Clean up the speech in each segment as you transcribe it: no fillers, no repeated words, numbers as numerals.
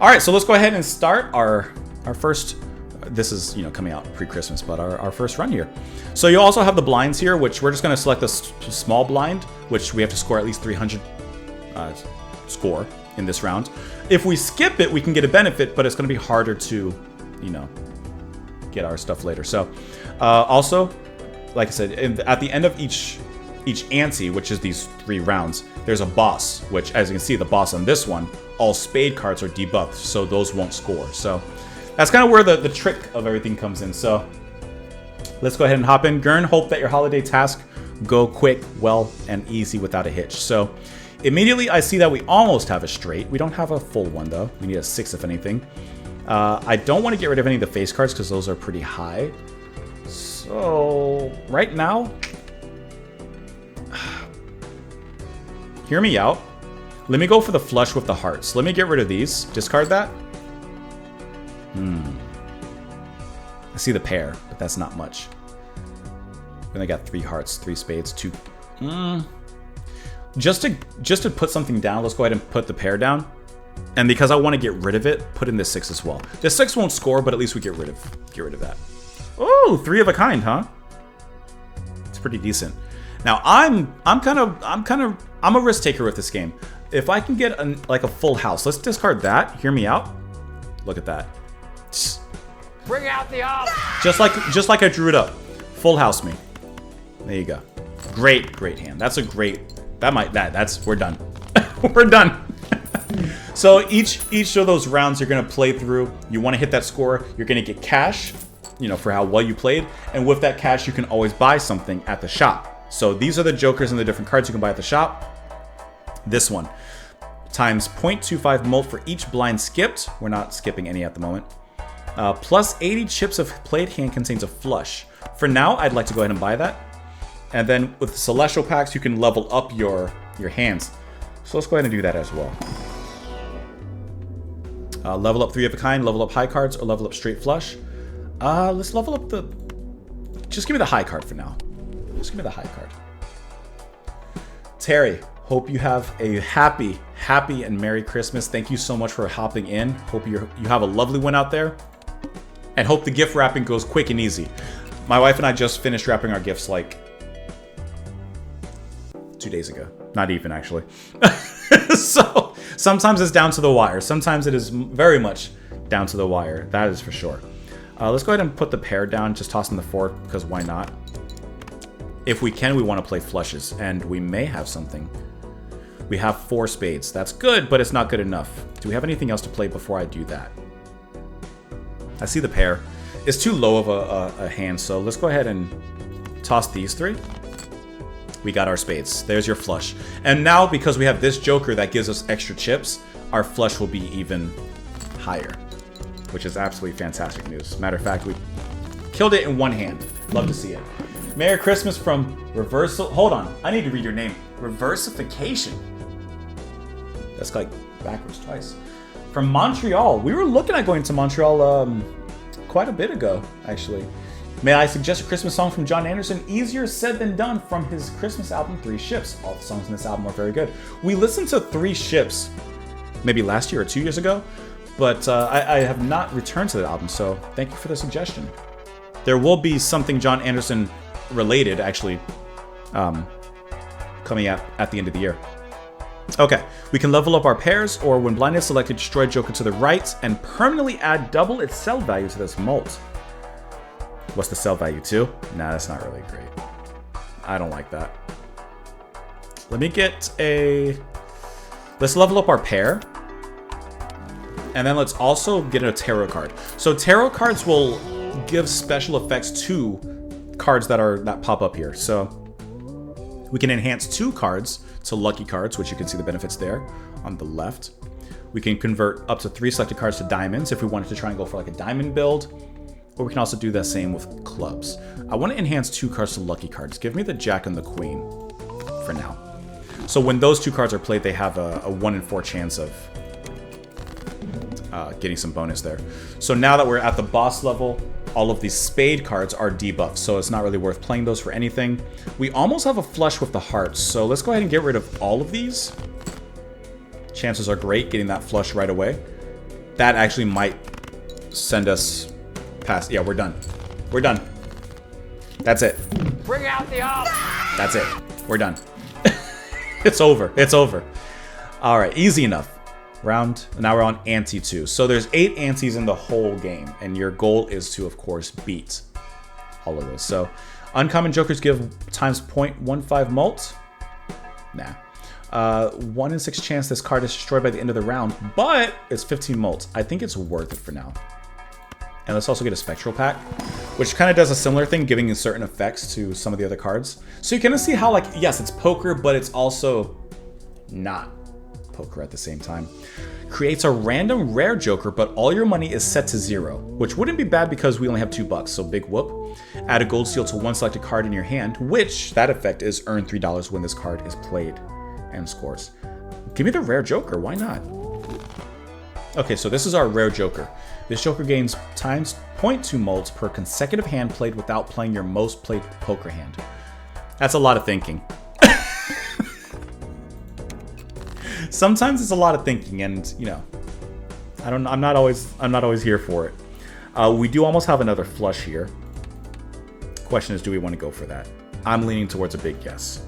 All right, so let's go ahead and start our first. This is coming out pre-Christmas, but our first run here. So you also have the blinds here, which we're just going to select a small blind, which we have to score at least 300 score in this round. If we skip it, we can get a benefit, but it's going to be harder to, get our stuff later. So also, like I said, at the end of each ante, which is these 3 rounds, there's a boss, which, as you can see, the boss on this one, all spade cards are debuffed, so those won't score. So that's kind of where the trick of everything comes in. So let's go ahead and hop in. Gurn, hope that your holiday task go quick, well, and easy without a hitch. So immediately I see that we almost have a straight. We don't have a full one, though. We need a 6, if anything. I don't want to get rid of any of the face cards because those are pretty high. So right now, hear me out. Let me go for the flush with the hearts. Let me get rid of these. Discard that. I see the pair, but that's not much. Then I got 3 hearts, 3 spades, 2. Just to put something down, let's go ahead and put the pair down. And because I want to get rid of it, put in the 6 as well. The 6 won't score, but at least we get rid of that. Oh, 3 of a kind, huh? It's pretty decent. Now I'm a risk taker with this game. If I can get like a full house, let's discard that. Hear me out. Look at that. Bring out the off. Just like I drew it up. Full house me. There you go. Great hand. That's a great. We're done. We're done. So each of those rounds you're gonna play through. You want to hit that score. You're gonna get cash, for how well you played. And with that cash, you can always buy something at the shop. So these are the jokers and the different cards you can buy at the shop. This one times 0.25 mult for each blind skipped. We're not skipping any at the moment. Plus 80 chips of played hand contains a flush. For now, I'd like to go ahead and buy that. And then with the celestial packs, you can level up your hands. So let's go ahead and do that as well. Level up 3 of a kind, level up high cards, or level up straight flush. Let's level up the. Just give me the high card for now. Just give me the high card. Terry, hope you have a happy and Merry Christmas. Thank you so much for hopping in. Hope you have a lovely one out there. And hope the gift wrapping goes quick and easy. My wife and I just finished wrapping our gifts like 2 days ago. Not even, actually. So sometimes it's down to the wire. Sometimes it is very much down to the wire. That is for sure. Let's go ahead and put the pair down. Just toss in the 4 because why not? If we can, we want to play flushes. And we may have something. We have 4 spades. That's good, but it's not good enough. Do we have anything else to play before I do that? I see the pair. It's too low of a hand, so let's go ahead and toss these 3. We got our spades. There's your flush. And now, because we have this joker that gives us extra chips, our flush will be even higher, which is absolutely fantastic news. Matter of fact, we killed it in one hand. Love to see it. Merry Christmas from Reversal. Hold on. I need to read your name. Reversification. That's like backwards twice. From Montreal. We were looking at going to Montreal quite a bit ago, actually. May I suggest a Christmas song from John Anderson? Easier said than done, from his Christmas album, 3 Ships. All the songs in this album are very good. We listened to 3 Ships maybe last year or 2 years ago, but I have not returned to the album, so thank you for the suggestion. There will be something John Anderson related, actually, coming out at the end of the year. Okay, we can level up our pairs, or when blind is selected, destroy joker to the right and permanently add double its sell value to this mult. What's the sell value, 2? Nah, that's not really great. I don't like that. Let me get a... Let's level up our pair. And then let's also get a tarot card. So tarot cards will give special effects to cards that pop up here. So we can enhance 2 cards to lucky cards, which you can see the benefits there on the left. We can convert up to 3 selected cards to diamonds if we wanted to try and go for like a diamond build. Or we can also do the same with clubs. I want to enhance 2 cards to lucky cards. Give me the Jack and the Queen for now. So when those 2 cards are played, they have a 1 in 4 chance of getting some bonus there. So now that we're at the boss level, all of these spade cards are debuffed, so it's not really worth playing those for anything. We almost have a flush with the hearts, so let's go ahead and get rid of all of these. Chances are great getting that flush right away. That actually might send us past. Yeah, we're done. We're done. That's it. Bring out the off. That's it. We're done. It's over. It's over. All right, easy enough. Round. Now we're on ante 2. So there's 8 antes in the whole game, and your goal is to, of course, beat all of those. So uncommon jokers give times 0.15 mult. Nah. 1 in 6 chance this card is destroyed by the end of the round, but it's 15 mult. I think it's worth it for now. And let's also get a spectral pack, which kind of does a similar thing, giving certain effects to some of the other cards. So you kind of see how, like, yes, it's poker, but it's also not poker at the same time. Creates a random rare joker, but all your money is set to 0, which wouldn't be bad because we only have $2, so big whoop. Add a gold seal to one selected card in your hand, which that effect is earn $3 when this card is played and scores. Give me the rare joker, why not? Okay, so this is our rare joker. This joker gains times 0.2 mult per consecutive hand played without playing your most played poker hand. That's a lot of thinking. Sometimes it's a lot of thinking, and you know, I'm not always here for it. We do almost have another flush here. Question is, do we want to go for that? I'm leaning towards a big yes.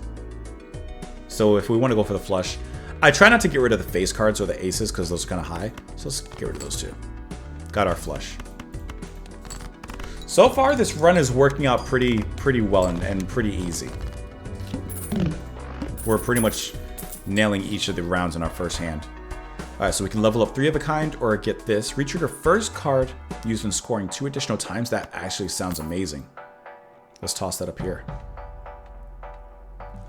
So if we want to go for the flush, I try not to get rid of the face cards or the aces because those are kind of high. So let's get rid of those two. Got our flush. So far, this run is working out pretty well and pretty easy. We're pretty much nailing each of the rounds in our first hand. Alright, so we can level up 3 of a kind or get this. Retrigger first card used when scoring 2 additional times. That actually sounds amazing. Let's toss that up here.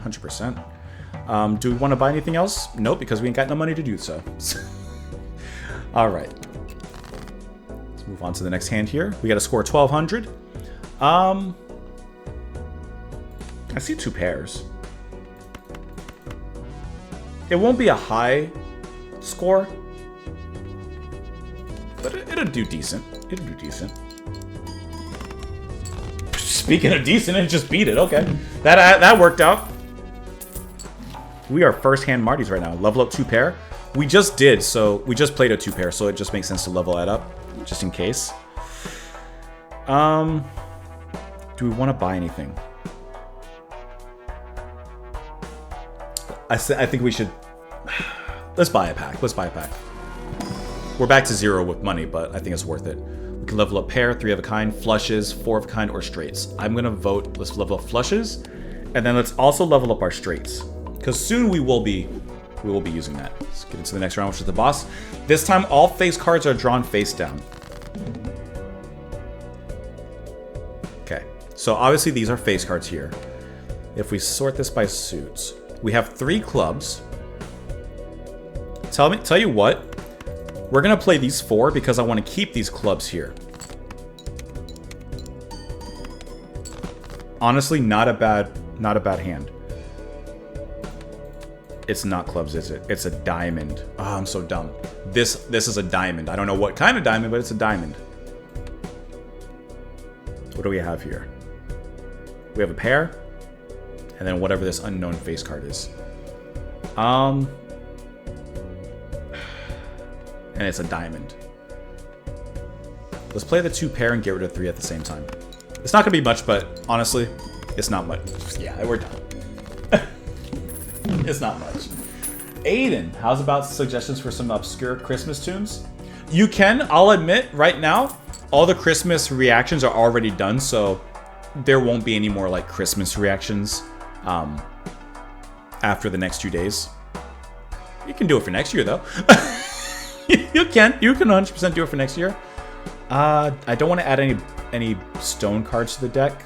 100%. Do we want to buy anything else? Nope, because we ain't got no money to do so. Alright. Let's move on to the next hand here. We got to score 1,200. I see 2 pairs. It won't be a high score, but it'll do decent. It'll do decent. Speaking of decent, it just beat it. Okay, that worked out. We are first hand Martys right now. Level up 2 pair. We just did, so we just played a 2 pair, so it just makes sense to level that up, just in case. Do we want to buy anything? I think we should. Let's buy a pack. Let's buy a pack. We're back to 0 with money, but I think it's worth it. We can level up pair, 3 of a kind, flushes, 4 of a kind, or straights. I'm gonna vote. Let's level up flushes, and then let's also level up our straights, because soon we will be using that. Let's get into the next round, which is the boss. This time, all face cards are drawn face down. Okay, so obviously these are face cards here. If we sort this by suits. We have 3 clubs. Tell you what, we're gonna play these 4 because I want to keep these clubs here. Honestly, not a bad hand. It's not clubs, is it? It's a diamond. Oh, I'm so dumb. This is a diamond. I don't know what kind of diamond, but it's a diamond. What do we have here? We have a pair. And then whatever this unknown face card is. And it's a diamond. Let's play the 2 pair and get rid of 3 at the same time. It's not gonna be much, but honestly, it's not much. Yeah, we're done. It's not much. Aiden, how's about suggestions for some obscure Christmas tunes? You can, I'll admit, right now, all the Christmas reactions are already done, so there won't be any more like Christmas reactions after the next 2 days. You can do it for next year, though. You can 100% do it for next year. I don't want to add any stone cards to the deck.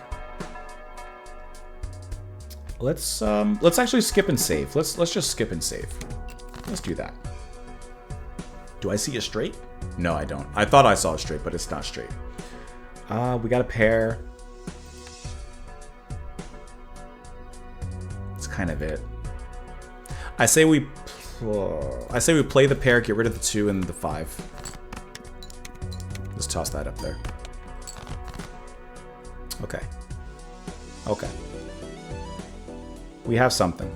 Let's actually skip and save. Let's just skip and save. Let's do that. Do I see a straight? No, I don't. I thought I saw a straight, but it's not straight. We got a pair. That's kind of it. I say we play the pair, get rid of the 2 and the 5. Let's toss that up there. Okay. Okay. We have something,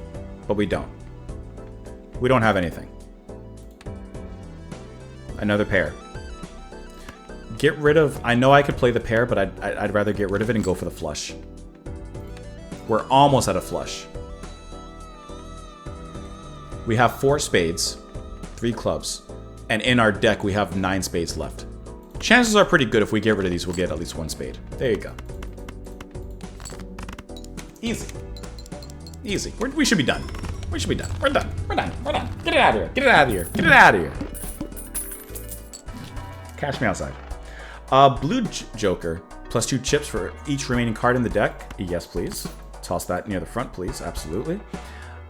but we don't. We don't have anything. Another pair. get rid of... I know I could play the pair, but I'd rather get rid of it and go for the flush. We're almost at a flush. We have 4 spades, 3 clubs, and in our deck we have 9 spades left. Chances are pretty good if we get rid of these, we'll get at least 1 spade. There you go. Easy. Easy. We should be done. We should be done. We're done. We're done. We're done. Get it out of here. Get it out of here. Get it out of here. Catch me outside. Blue Joker. Plus 2 chips for each remaining card in the deck. Yes, please. Toss that near the front, please. Absolutely.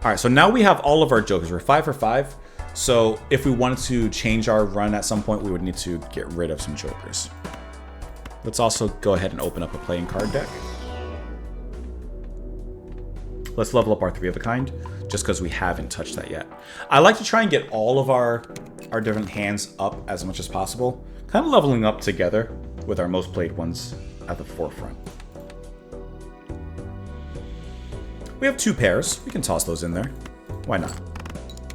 Alright, so now we have all of our jokers. We're 5 for 5. So if we wanted to change our run at some point, we would need to get rid of some jokers. Let's also go ahead and open up a playing card deck. Let's level up our 3 of a kind, just because we haven't touched that yet. I like to try and get all of our different hands up as much as possible. Kind of leveling up together with our most played ones at the forefront. We have 2 pairs. We can toss those in there. Why not?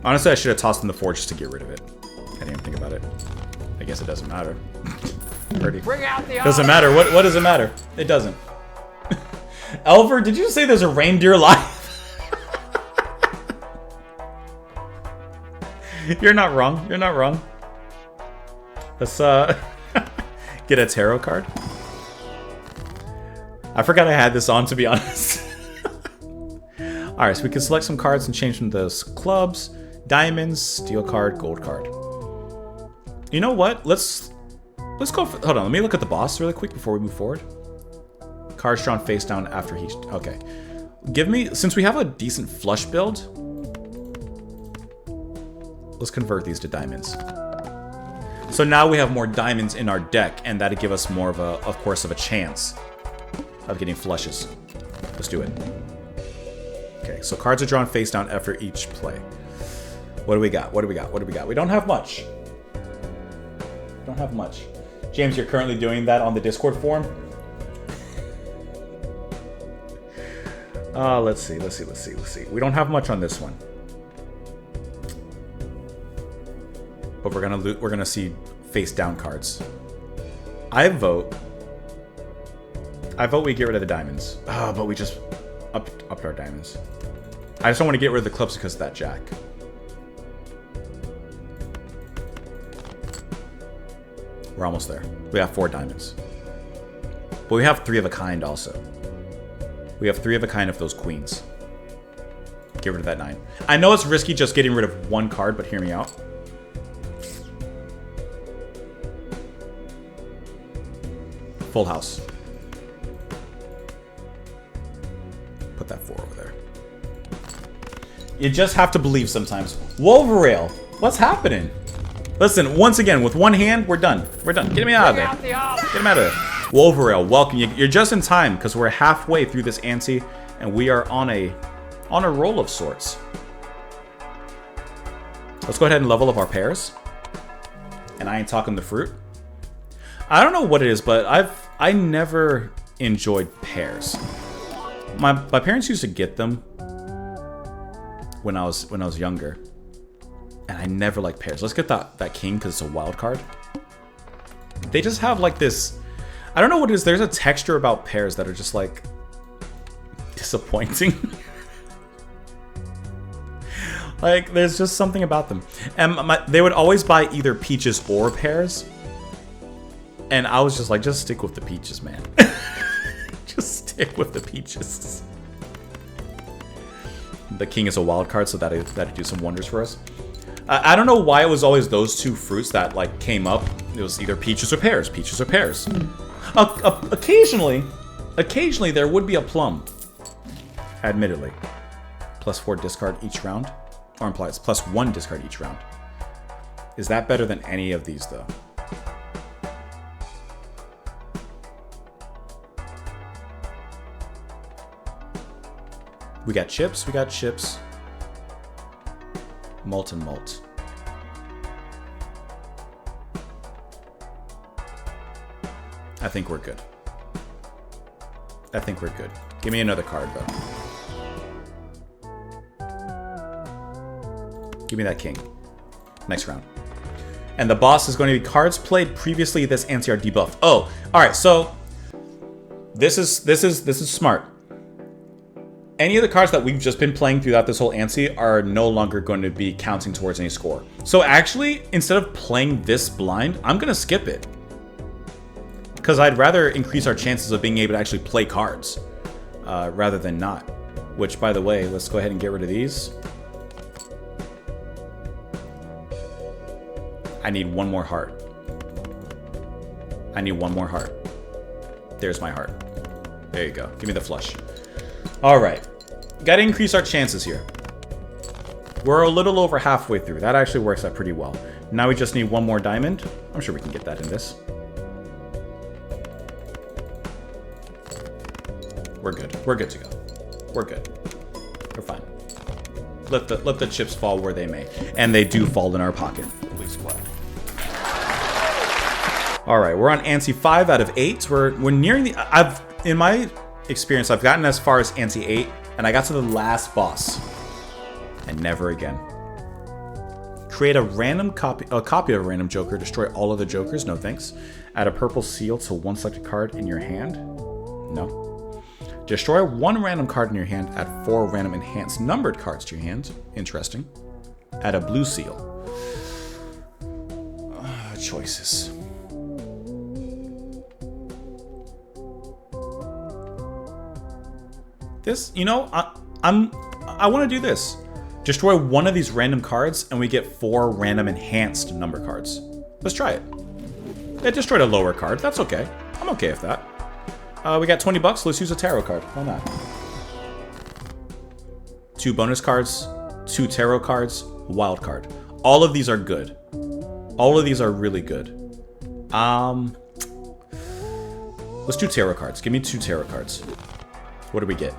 Honestly, I should have tossed in the 4 just to get rid of it. I didn't even think about it. I guess it doesn't matter. Bring out the Doesn't matter. What does it matter? It doesn't. Elver, did you say there's a reindeer live? You're not wrong. You're not wrong. Let's get a tarot card. I forgot I had this on, to be honest. Alright, so we can select some cards and change them to clubs, diamonds, steel card, gold card. You know what? Let's go for... Hold on, let me look at the boss really quick before we move forward. Cards drawn face down after he... Okay. Give me... Since we have a decent flush build, let's convert these to diamonds. So now we have more diamonds in our deck, and that'll give us more of course, of a chance of getting flushes. Let's do it. Okay, so cards are drawn face down after each play. What do we got? What do we got? What do we got? We don't have much. Don't have much. James, you're currently doing that on the Discord forum? Let's see. We don't have much on this one. But we're gonna see face down cards. I vote we get rid of the diamonds. But we just upped our diamonds. I just don't want to get rid of the clubs because of that jack. We're almost there. We have 4 diamonds. But we have 3 of a kind also. We have 3 of a kind of those queens. Get rid of that 9. I know it's risky just getting rid of 1 card, but hear me out. Full house. Put that 4 over there. You just have to believe sometimes. Wolverale, what's happening? Listen, once again, with 1 hand, we're done. We're done. Get me out of there. Get him out of there. Wolverale, welcome. You're just in time because we're halfway through this ante, and we are on a roll of sorts. Let's go ahead and level up our pairs. And I ain't talking the fruit. I don't know what it is, but I never enjoyed pairs. My parents used to get them when I was younger, and I never liked pairs. Let's get that king because it's a wild card. They just have like this, I don't know what it is. There's a texture about pairs that are just like disappointing. Like there's just something about them, and they would always buy either peaches or pears, and I was just like, just stick with the peaches, man. Just stick with the peaches. The king is a wild card, so that'd do some wonders for us. I don't know why it was always those 2 fruits that like came up. It was either peaches or pears. Peaches or pears. Occasionally there would be a plum. Admittedly, +4 discard each round, or implies +1 discard each round. Is that better than any of these though? We got chips, Malt and malt. I think we're good. Give me another card, though. Give me that king. Next round. And the boss is going to be cards played previously this ante are debuffed. Oh, all right. So this is smart. Any of the cards that we've just been playing throughout this whole ante are no longer going to be counting towards any score. So actually, instead of playing this blind, I'm going to skip it. Because I'd rather increase our chances of being able to actually play cards rather than not. Which, by the way, let's go ahead and get rid of these. I need one more heart. I need one more heart. There's my heart. There you go. Give me the flush. All right. Got to increase our chances here. We're a little over halfway through. That actually works out pretty well. Now we just need one more diamond. I'm sure we can get that in this. We're good. We're good to go. We're good. We're fine. Let the chips fall where they may. And they do fall in our pocket. Please play. All right, we're on ante 5 out of 8. We're nearing the... in my experience, I've gotten as far as ante 8, and I got to the last boss. And never again. Create a copy of a random joker. Destroy all of the jokers. No thanks. Add a purple seal to one selected card in your hand. No. Destroy one random card in your hand. Add 4 random enhanced numbered cards to your hand. Interesting. Add a blue seal. Choices. This, you know, I want to do this. Destroy one of these random cards, and we get 4 random enhanced number cards. Let's try it. It destroyed a lower card. That's okay. I'm okay with that. We got 20 bucks. Let's use a tarot card. Why not? 2 bonus cards, 2 tarot cards, wild card. All of these are good. All of these are really good. Let's do tarot cards. Give me 2 tarot cards. What do we get?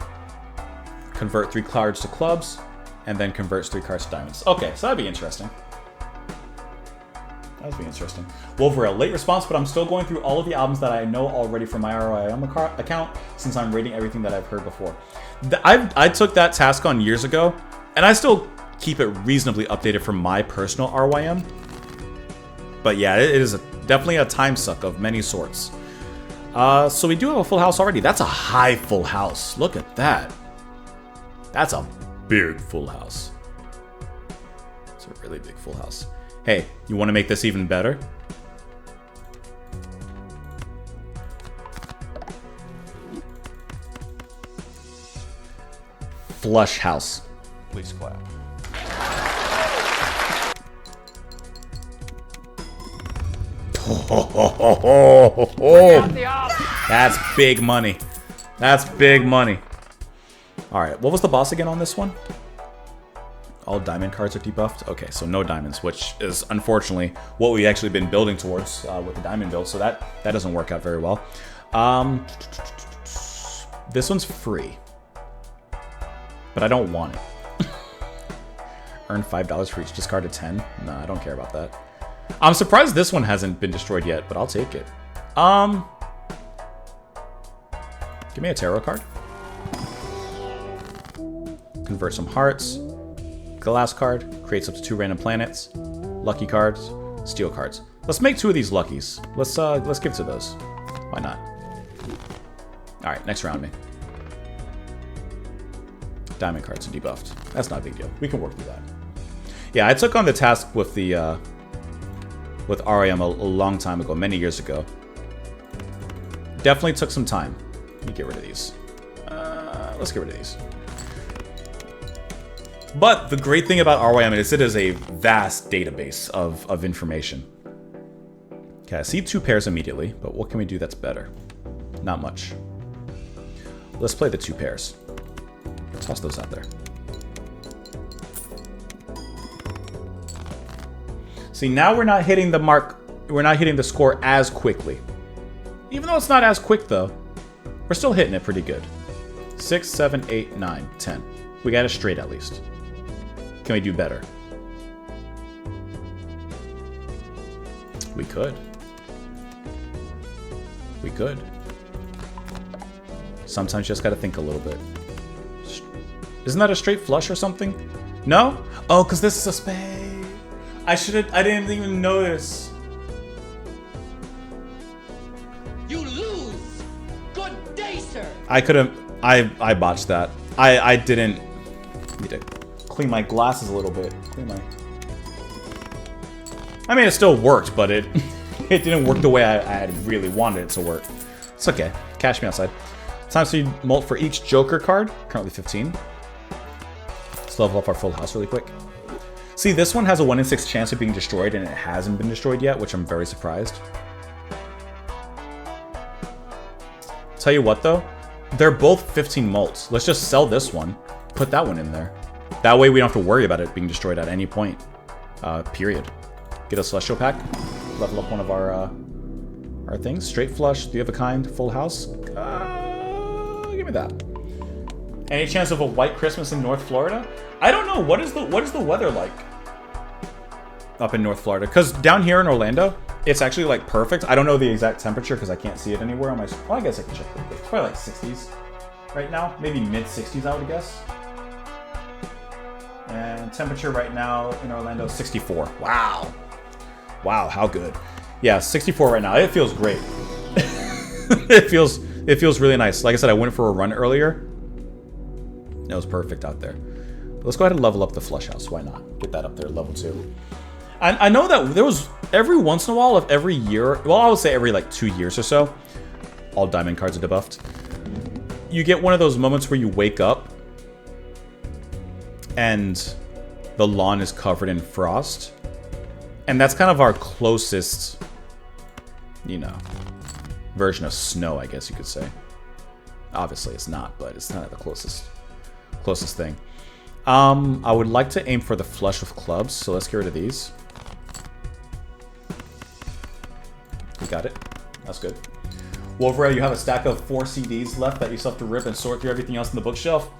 Convert 3 cards to clubs, and then converts 3 cards to diamonds. Okay, so that'd be interesting. That'd be interesting. Wolverine, late response, but I'm still going through all of the albums that I know already from my ROIM account, since I'm rating everything that I've heard before. I took that task on years ago, and I still keep it reasonably updated from my personal RYM. But yeah, it is definitely a time suck of many sorts. So we do have a full house already. That's a high full house. Look at that. That's a big full house. It's a really big full house. Hey, you want to make this even better? Flush house. Please clap. That's big money. That's big money. Alright, what was the boss again on this one? All diamond cards are debuffed? Okay, so no diamonds, which is unfortunately what we've actually been building towards with the diamond build, so that doesn't work out very well. This one's free. But I don't want it. Earn $5 for each discarded 10? Nah, I don't care about that. I'm surprised this one hasn't been destroyed yet, but I'll take it. Give me a tarot card. Convert some hearts. Glass card. Creates up to 2 random planets. Lucky cards. Steel cards. Let's make 2 of these luckies. Let's give to those. Why not? Alright, next round me. Diamond cards are debuffed. That's not a big deal. We can work through that. Yeah, I took on the task with the with RIM a long time ago, many years ago. Definitely took some time. Let me get rid of these. Let's get rid of these. But the great thing about RYM is it is a vast database of information. Okay, I see 2 pairs immediately, but what can we do that's better? Not much. Let's play the 2 pairs. Toss those out there. See, now we're not hitting the mark. We're not hitting the score as quickly. Even though it's not as quick, though, we're still hitting it pretty good. 6, 7, 8, 9, 10. We got it straight at least. Can we do better? We could. We could. Sometimes you just gotta think a little bit. Isn't that a straight flush or something? No? Oh, because this is a spade. I didn't even notice. You lose. Good day, sir. I could have, I botched that. I didn't, need to clean my glasses a little bit. I mean, it still worked, but it didn't work the way I had really wanted it to work. It's okay. Cash me outside. Time to molt for each Joker card. Currently 15. Let's level up our full house really quick. See, this one has a 1 in 6 chance of being destroyed, and it hasn't been destroyed yet, which I'm very surprised. Tell you what, though. They're both 15 molts. Let's just sell this one. Put that one in there. That way we don't have to worry about it being destroyed at any point. Period. Get a Celestial pack. Level up one of our things. Straight flush, three of a kind, full house. Give me that. Any chance of a white Christmas in North Florida? I don't know. What is the weather like up in North Florida? Because down here in Orlando, it's actually like perfect. I don't know the exact temperature because I can't see it anywhere on my. Well, I guess I can check it. It's probably like 60s right now, maybe mid 60s, I would guess. And temperature right now in Orlando, 64. Wow. Wow, how good. Yeah, 64 right now. It feels great. it feels really nice. Like I said, I went for a run earlier. It was perfect out there. But let's go ahead and level up the flush house. Why not? Get that up there, level 2. I know that there was every once in a while of every year, well, I would say every like 2 years or so, all diamond cards are debuffed. You get one of those moments where you wake up and the lawn is covered in frost. And that's kind of our closest, you know, version of snow, I guess you could say. Obviously it's not, but it's kind of the closest thing. I would like to aim for the flush with clubs, so let's get rid of these. We got it. That's good. Wolverine, you have a stack of 4 CDs left that you still have to rip and sort through everything else in the bookshelf.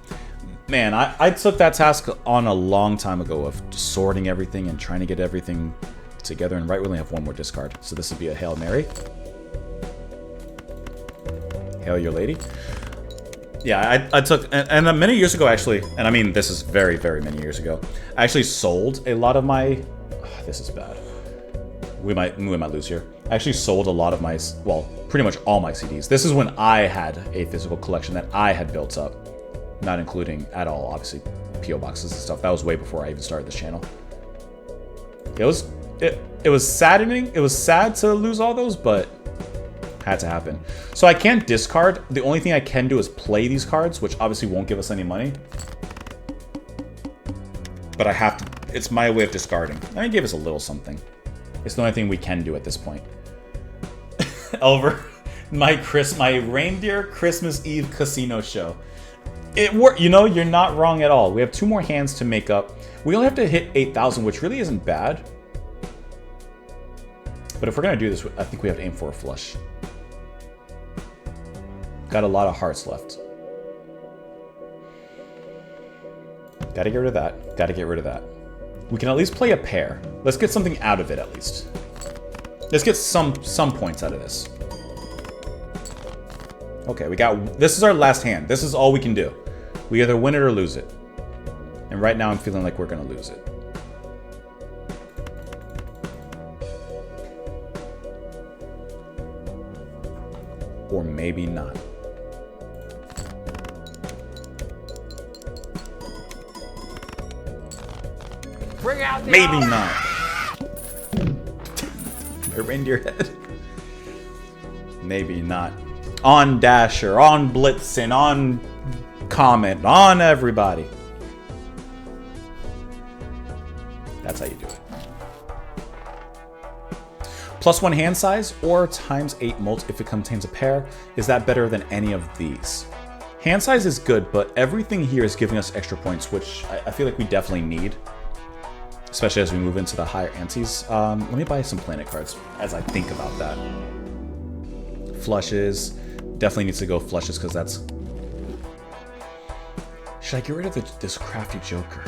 Man, I took that task on a long time ago of just sorting everything and trying to get everything together, and right, we only have one more discard. So this would be a Hail Mary. Hail your lady. Yeah, I took, and many years ago actually, and I mean this is very, very many years ago, I actually sold a lot of my, this is bad. We might lose here. I actually sold a lot of my, well, pretty much all my CDs. This is when I had a physical collection that I had built up. Not including at all, obviously, P.O. boxes and stuff. That was way before I even started this channel. It was saddening. It was sad to lose all those, but had to happen. So I can't discard. The only thing I can do is play these cards, which obviously won't give us any money. But I have to. It's my way of discarding. I mean, give us a little something. It's the only thing we can do at this point. Elver, my reindeer Christmas Eve casino show. It worked. You know, you're not wrong at all. We have 2 more hands to make up. We only have to hit 8,000, which really isn't bad. But if we're going to do this, I think we have to aim for a flush. Got a lot of hearts left. Gotta get rid of that. Gotta get rid of that. We can at least play a pair. Let's get something out of it, at least. Let's get some points out of this. Okay, we got... This is our last hand. This is all we can do. We either win it or lose it. And right now I'm feeling like we're going to lose it. Or maybe not. Bring out the Maybe not. My reindeer head. Maybe not. On Dasher, on Blitzen, on Comet, on everybody. That's how you do it. +1 hand size or ×8 molt if it contains a pair. Is that better than any of these? Hand size is good, but everything here is giving us extra points, which I feel like we definitely need. Especially as we move into the higher antes. Let me buy some planet cards as I think about that. Flushes. Definitely needs to go flushes because that's... Should I get rid of this crafty Joker?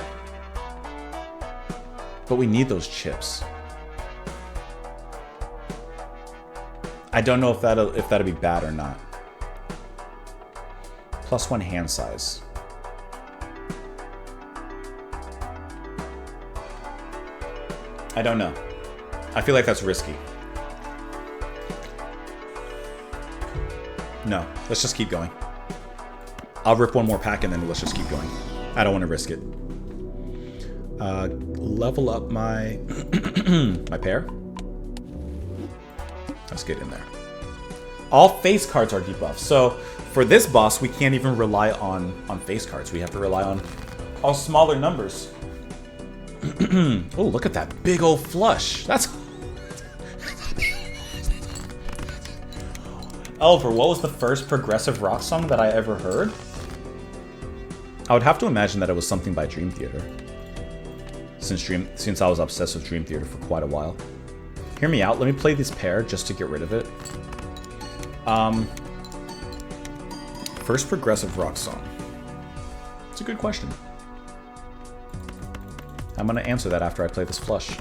But we need those chips. I don't know if that'll be bad or not. +1 hand size. I don't know. I feel like that's risky. No, let's just keep going. I'll rip one more pack and then let's just keep going. I don't want to risk it. Level up my my pair. Let's get in there. All face cards are debuffed. So for this boss, we can't even rely on face cards. We have to rely on smaller numbers. Oh, look at that big old flush. That's... Oliver, what was the first progressive rock song that I ever heard? I would have to imagine that it was something by Dream Theater. Since I was obsessed with Dream Theater for quite a while. Hear me out. Let me play this pair just to get rid of it. First progressive rock song. It's a good question. I'm gonna answer that after I play this flush.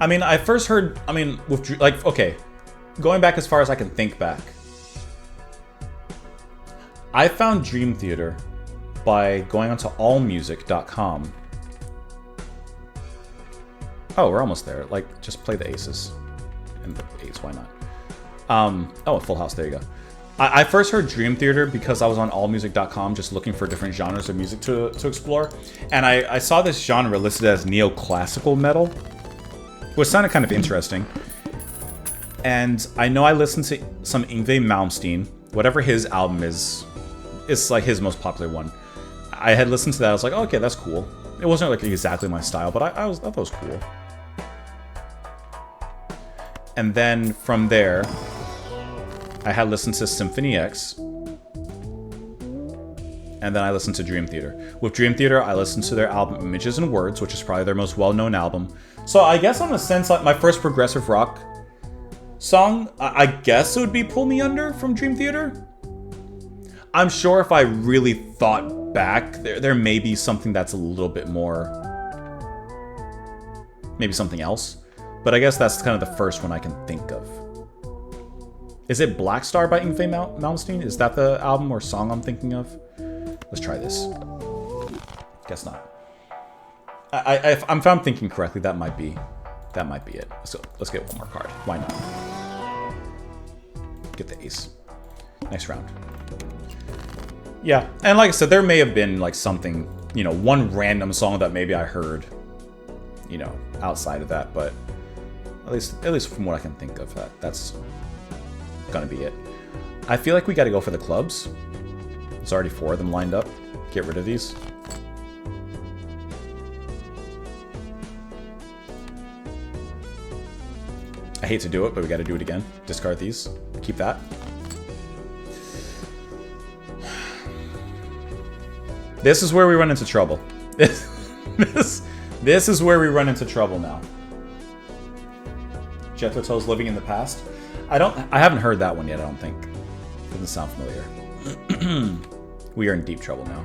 I mean, I first heard, with, like, okay, going back as far as I can think back. I found Dream Theater by going onto allmusic.com. Oh, we're almost there. Like, just play the aces. And the eights, why not? Oh, Full House, there you go. I first heard Dream Theater because I was on allmusic.com just looking for different genres of music to explore. And I saw this genre listed as neoclassical metal, which sounded kind of interesting. And I know I listened to some Yngwie Malmsteen, whatever his album is. It's like his most popular one. I had listened to that. I was like, oh, okay, that's cool. It wasn't like exactly my style, but I thought it was cool. And then from there, I had listened to Symphony X. And then I listened to Dream Theater. With Dream Theater, I listened to their album Images and Words, which is probably their most well-known album. So I guess in a sense, like my first progressive rock song, I guess it would be Pull Me Under from Dream Theater. I'm sure if I really thought back, there may be something that's a little bit more... Maybe something else. But I guess that's kind of the first one I can think of. Is it Black Star by Yngwie Malmsteen? Is that the album or song I'm thinking of? Let's try this. Guess not. If I'm thinking correctly, that might be it. So let's get one more card. Why not? Get the ace. Nice round. Yeah, and like I said, there may have been like something, you know, one random song that maybe I heard, you know, outside of that, but at least from what I can think of, that's gonna be it. I feel like we gotta go for the clubs. There's already 4 of them lined up. Get rid of these. I hate to do it, but we gotta do it again. Discard these. Keep that. This is where we run into trouble. This is where we run into trouble now. Jethro Tull's Living in the Past. I haven't heard that one yet, I don't think. Doesn't sound familiar. We are in deep trouble now.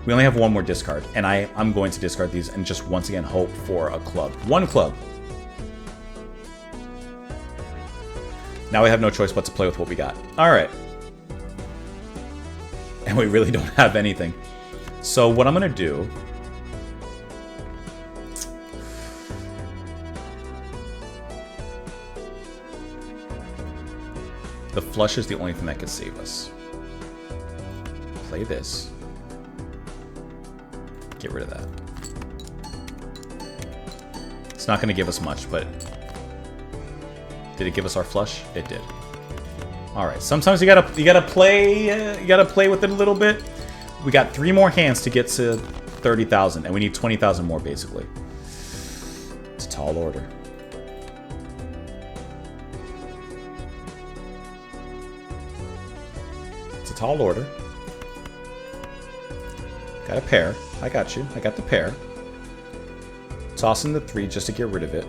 We only have one more discard, and I'm going to discard these and just once again hope for a club. One club. Now we have no choice but to play with what we got. Alright. And we really don't have anything. So what I'm going to do... The flush is the only thing that can save us. Play this. Get rid of that. It's not going to give us much, but... Did it give us our flush? It did. All right. Sometimes you gotta play with it a little bit. We got 3 more hands to get to 30,000, and we need 20,000 more basically. It's a tall order. It's a tall order. Got a pair. I got you. I got the pair. Toss in the 3 just to get rid of it.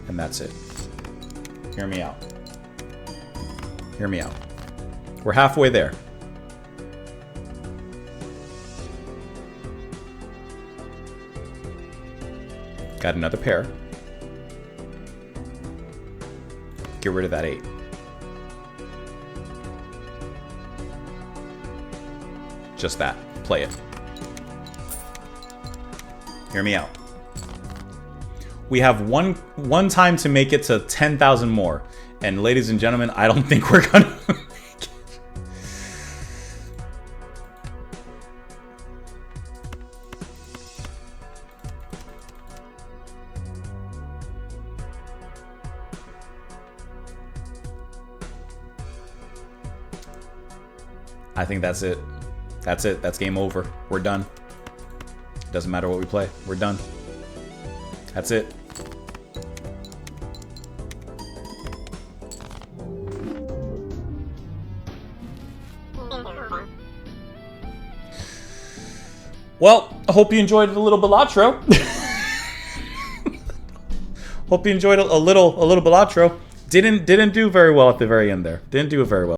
And that's it. Hear me out. Hear me out. We're halfway there. Got another pair. Get rid of that 8. just that. Play it. Hear me out. We have one time to make it to 10,000 more. And ladies and gentlemen, I don't think we're gonna make it. I think that's it. That's it. That's game over. We're done. Doesn't matter what we play. We're done. That's it. Well, I hope you enjoyed a little Balatro. Hope you enjoyed a little Balatro. Didn't do very well at the very end there. Didn't do it very well.